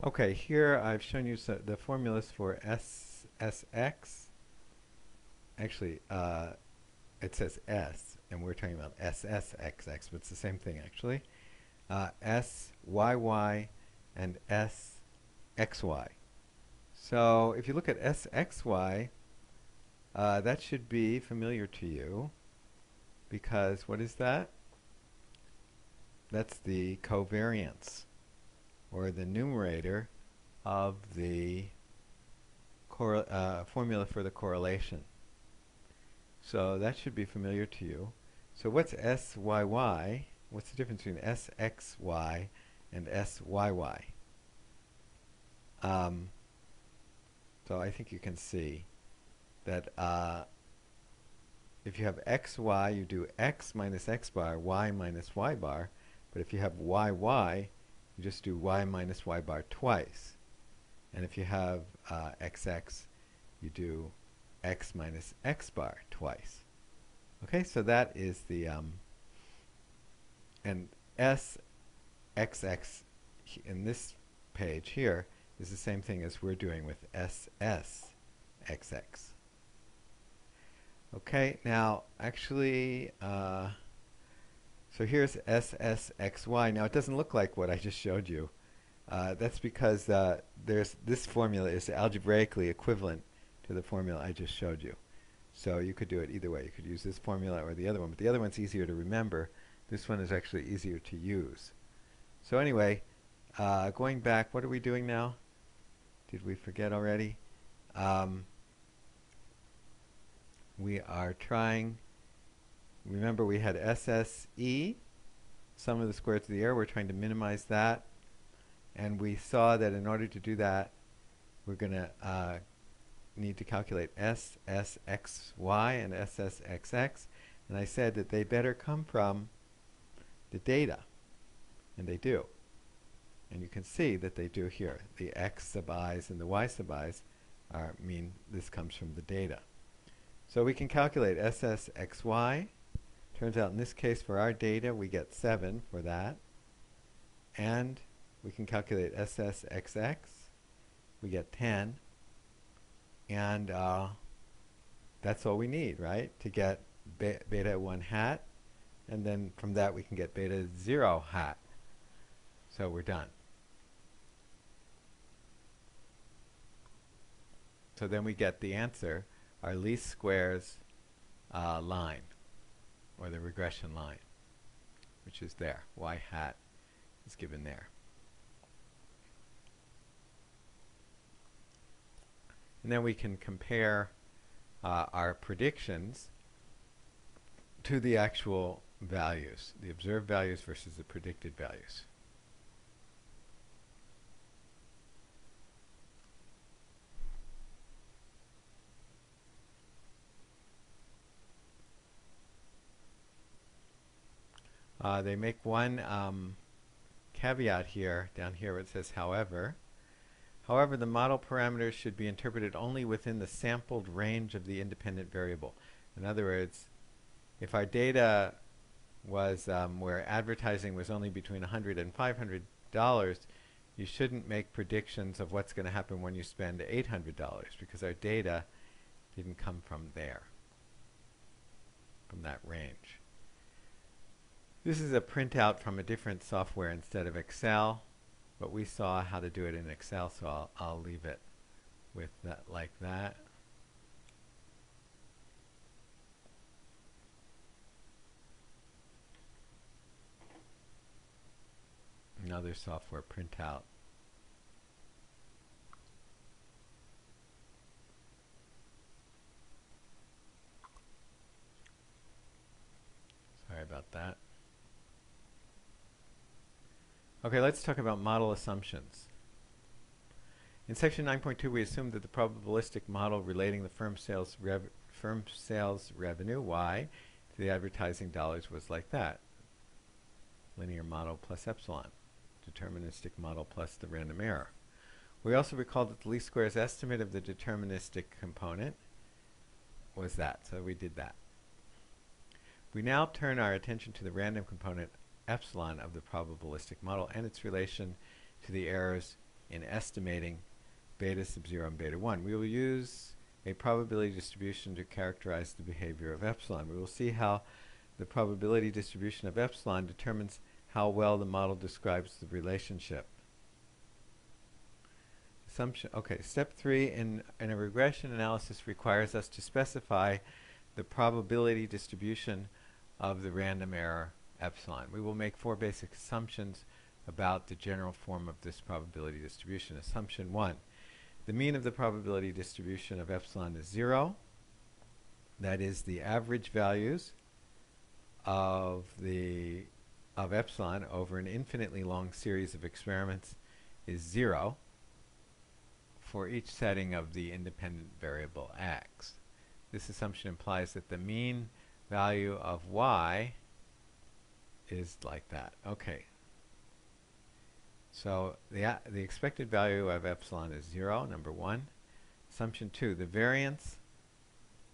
Okay, here I've shown you the formulas for SSX. Actually, it says S, and we're talking about SSXX, but it's the same thing actually. SYY and SXY. So if you look at SXY, that should be familiar to you because what is that? That's the covariance, or the numerator of the formula for the correlation. So that should be familiar to you. So what's SYY? What's the difference between SXY and SYY? So I think you can see that if you have XY, you do X minus X bar, Y minus Y bar. But if you have YY, you just do Y minus Y bar twice. And if you have XX, you do X minus X bar twice. Okay, so that is the, and SXX in this page here is the same thing as we're doing with SSXX. Okay, now actually, so here's SSXY. Now it doesn't look like what I just showed you. That's because this formula is algebraically equivalent to the formula I just showed you. So you could do it either way. You could use this formula or the other one, but the other one's easier to remember. This one is actually easier to use. So anyway, going back, what are we doing now? Did we forget already? We are trying, remember we had SSE, sum of the squares of the error. We're trying to minimize that. And we saw that in order to do that, we're going to need to calculate SSXY and SSXX. And I said that they better come from the data. And they do. And you can see that they do here. The X sub i's and the Y sub i's mean this comes from the data. So we can calculate SSXY. Turns out in this case for our data we get 7 for that. And we can calculate SSXX. We get 10. And that's all we need, right? To get beta 1 hat. And then from that we can get beta 0 hat. So we're done. So then we get the answer, our least squares line, or the regression line, which is there. Y hat is given there. And then we can compare our predictions to the actual values, the observed values versus the predicted values. They make one caveat here, down here where it says however. However, the model parameters should be interpreted only within the sampled range of the independent variable. In other words, if our data was where advertising was only between $100 and $500, you shouldn't make predictions of what's going to happen when you spend $800 because our data didn't come from there, from that range. This is a printout from a different software instead of Excel, but we saw how to do it in Excel, so I'll leave it with that like that. Another software printout. Sorry about that. Okay, let's talk about model assumptions. In section 9.2, we assumed that the probabilistic model relating the firm sales revenue, Y, to the advertising dollars was like that. Linear model plus epsilon. Deterministic model plus the random error. We also recalled that the least squares estimate of the deterministic component was that, so we did that. We now turn our attention to the random component epsilon of the probabilistic model and its relation to the errors in estimating beta sub 0 and beta 1. We will use a probability distribution to characterize the behavior of epsilon. We will see how the probability distribution of epsilon determines how well the model describes the relationship. Assumption. Okay, step 3 in a regression analysis requires us to specify the probability distribution of the random error epsilon. We will make 4 basic assumptions about the general form of this probability distribution. Assumption 1. The mean of the probability distribution of epsilon is 0. That is, the average values of epsilon over an infinitely long series of experiments is 0 for each setting of the independent variable x. This assumption implies that the mean value of y is like that. Okay. So the expected value of epsilon is 0, number 1. Assumption 2, the variance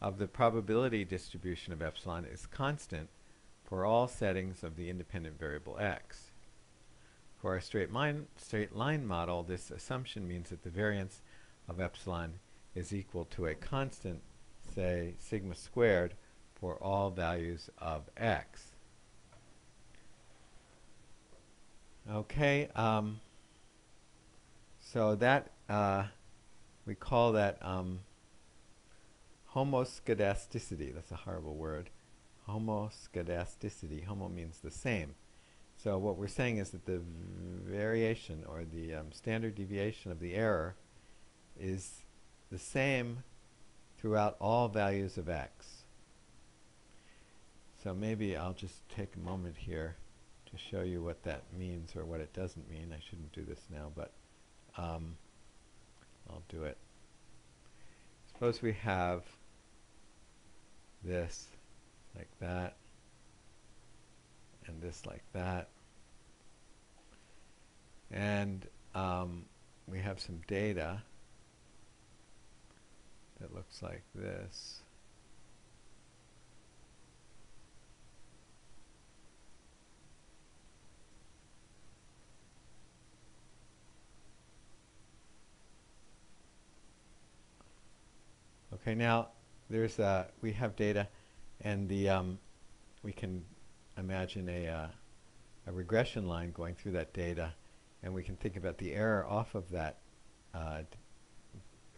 of the probability distribution of epsilon is constant for all settings of the independent variable x. For our straight line model, this assumption means that the variance of epsilon is equal to a constant, say, sigma squared, for all values of x. Okay, so that we call that homoscedasticity. That's a horrible word. Homoscedasticity. Homo means the same. So what we're saying is that the variation, or the standard deviation of the error, is the same throughout all values of x. So maybe I'll just take a moment here to show you what that means, or what it doesn't mean. I shouldn't do this now, but I'll do it. Suppose we have this like that, and this like that, and we have some data that looks like this. Okay, now there's we have data, and we can imagine a regression line going through that data, and we can think about the error off of that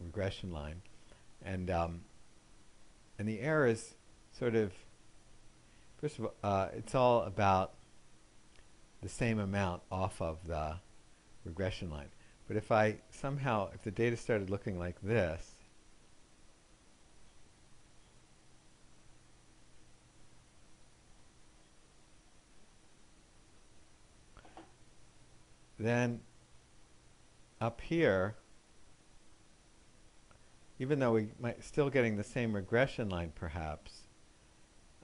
regression line, and the error is sort of, first of all, it's all about the same amount off of the regression line. But if if the data started looking like this, then up here, even though we might still getting the same regression line perhaps,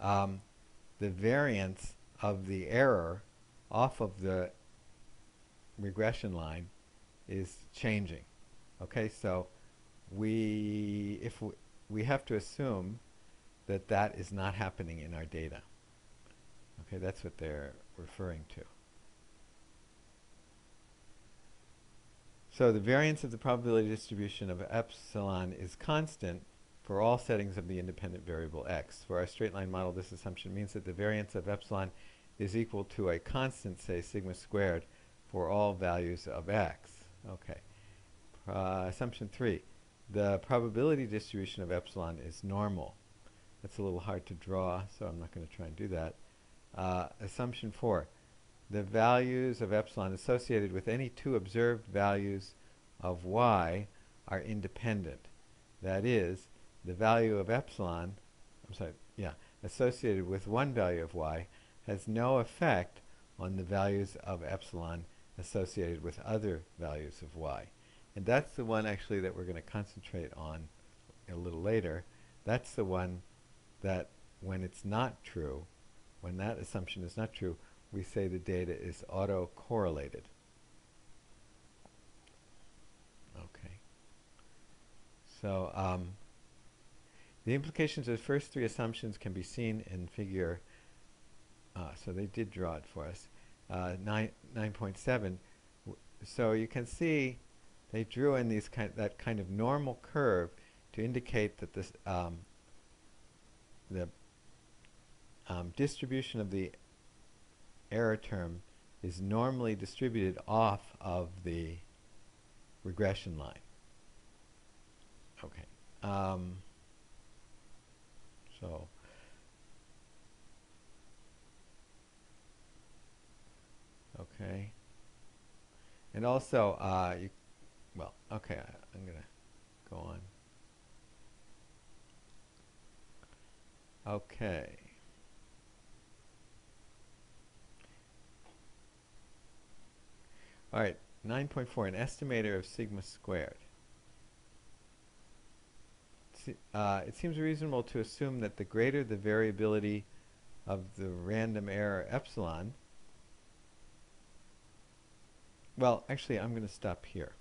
the variance of the error off of the regression line is changing. Okay, so we have to assume that that is not happening in our data. Okay, that's what they're referring to. So the variance of the probability distribution of epsilon is constant for all settings of the independent variable x. For our straight line model, this assumption means that the variance of epsilon is equal to a constant, say, sigma squared, for all values of x. Okay. Assumption 3. The probability distribution of epsilon is normal. That's a little hard to draw, so I'm not going to try and do that. Assumption 4. The values of epsilon associated with any two observed values of y are independent. That is, the value of epsilon, associated with one value of y has no effect on the values of epsilon associated with other values of y. And that's the one actually that we're going to concentrate on a little later. That's the one that when it's not true, when that assumption is not true, we say the data is autocorrelated. Okay. So the implications of the first 3 assumptions can be seen in figure, so they did draw it for us, 9.7. So you can see they drew in that kind of normal curve to indicate that the distribution of the error term is normally distributed off of the regression line. Okay. So okay. And also, okay, I'm going to go on. Okay. All right, 9.4, an estimator of sigma squared. It seems reasonable to assume that the greater the variability of the random error epsilon, well, actually, I'm going to stop here.